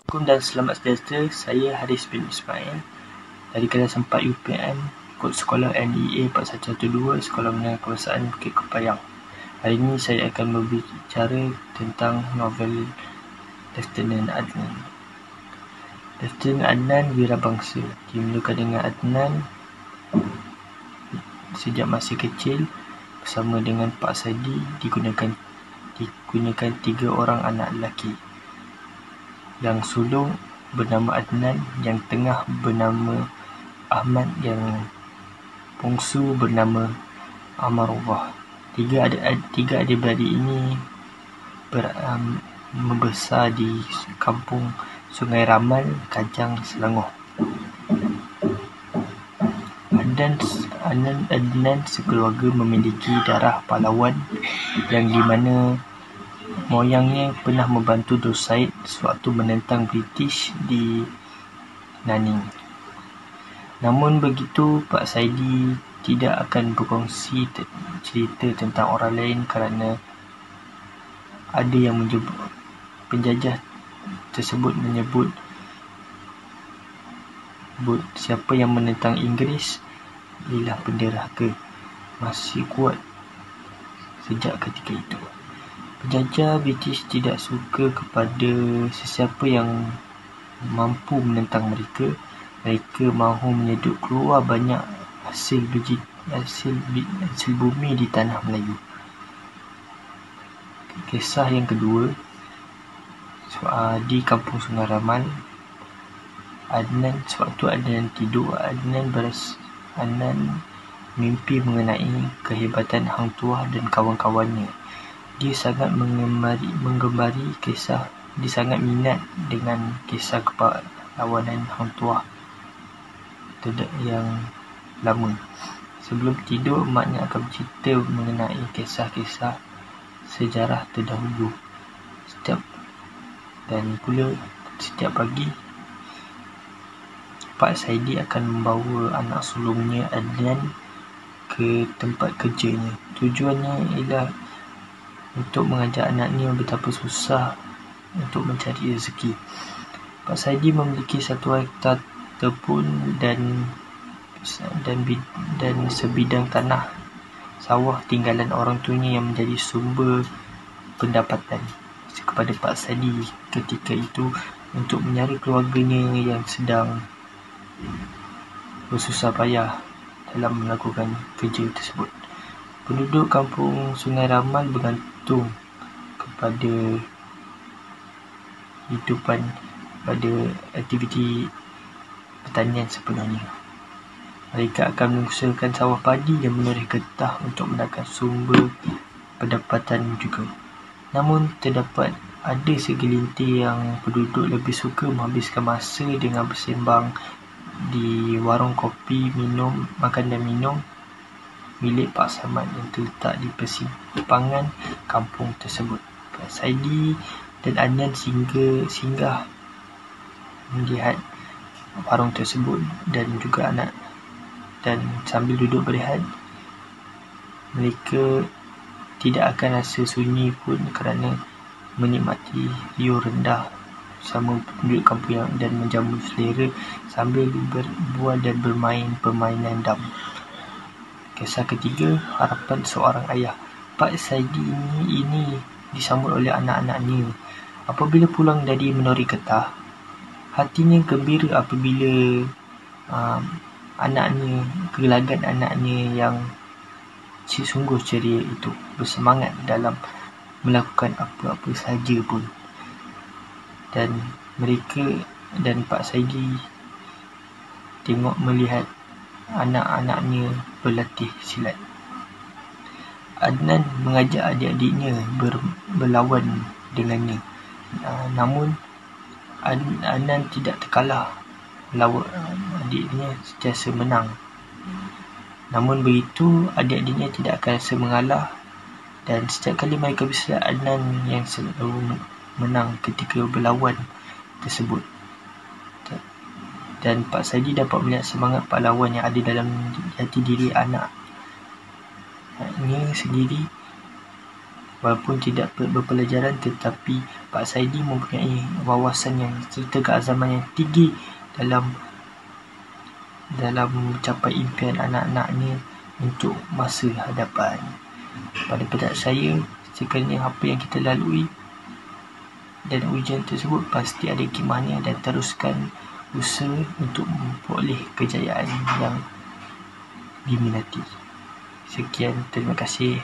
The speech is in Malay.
Assalamualaikum dan selamat sejahtera. Saya Haris bin Ismail dari kelas 4 UPM, kod sekolah NEA 4112, Sekolah Menengah Kebangsaan Bukit Kepayang. Hari ini saya akan berbicara tentang novel Lieutenant Adnan. Lieutenant Adnan wirabangsa. Dimulakan dengan Adnan sejak masih kecil bersama dengan Pak Saidi digunakan 3 orang anak lelaki. Yang sulung bernama Adnan, yang tengah bernama Ahmad, yang bongsu bernama Amarullah. Tiga adik-beradik ini membesar di kampung Sungai Ramal, Kajang, Selangor. Adnan sekeluarga memiliki darah pahlawan, yang di mana moyangnya pernah membantu Nur Said sewaktu menentang British di Nanning. Namun begitu, Pak Saidi tidak akan berkongsi cerita tentang orang lain kerana ada yang menyebut penjajah tersebut menyebut siapa yang menentang Inggeris ialah penderhaka, masih kuat sejak ketika itu. Penjajah British tidak suka kepada sesiapa yang mampu menentang mereka. Mereka mahu menyedut keluar banyak hasil bumi di tanah Melayu. Kisah yang kedua, di kampung Sungai Ramal, sewaktu Adnan tidur, Adnan mimpi mengenai kehebatan Hang Tuah dan kawan-kawannya. Dia sangat menggembari kisah. Dia sangat minat dengan kisah kepahlawanan Hang Tuah yang lama. Sebelum tidur, maknya akan bercerita mengenai kisah-kisah sejarah terdahulu. Setiap pagi, Pak Saidi akan membawa anak sulungnya Adnan ke tempat kerjanya. Tujuannya ialah untuk mengajar anaknya betapa susah untuk mencari rezeki. Pak Saidi memiliki 1 hektar kebun dan sebidang tanah sawah tinggalan orang tuanya yang menjadi sumber pendapatan kepada Pak Saidi ketika itu untuk menyara keluarganya yang sedang bersusah payah dalam melakukan kerja tersebut. Penduduk kampung Sungai Ramal bergantung kepada hidupan pada aktiviti pertanian sepenuhnya. Mereka akan mengusahakan sawah padi dan menoreh getah untuk mendapatkan sumber pendapatan juga. Namun terdapat ada segelintir yang penduduk lebih suka menghabiskan masa dengan bersembang di warung kopi, makan dan minum milik Pak Samad yang terletak di persimpangan kampung tersebut. Pak Saidi dan Adnan singgah melihat warung tersebut dan juga anak, dan sambil duduk berehat, mereka tidak akan rasa sunyi pun kerana menikmati view rendah bersama penduduk kampung dan menjamu selera sambil berbual dan bermain permainan dam. Kisah ketiga, harapan seorang ayah. Pak Saidi ini disambut oleh anak-anaknya. Apabila pulang dari menori getah, hatinya gembira apabila gelagat anaknya yang sungguh ceria itu bersemangat dalam melakukan apa-apa saja pun. Dan Pak Saidi melihat anak-anaknya berlatih silat. Adnan mengajak adik-adiknya berlawan dengannya. Namun Adnan tidak terkalah, melawan adiknya sentiasa menang. Namun begitu, adik-adiknya tidak akan rasa mengalah, dan setiap kali mereka bersilat, Adnan yang selalu menang ketika berlawan tersebut. Dan Pak Saidi dapat melihat semangat pahlawan yang ada dalam hati diri anaknya sendiri Walaupun tidak berpelajaran, tetapi Pak Saidi mempunyai wawasan yang serta keazaman yang tinggi dalam mencapai impian anak-anaknya untuk masa hadapan. Pada pendapat saya, sekiranya apa yang kita lalui dan ujian tersebut pasti ada hikmahnya, dan teruskan usaha untuk memperoleh kejayaan yang diminati. Sekian, terima kasih.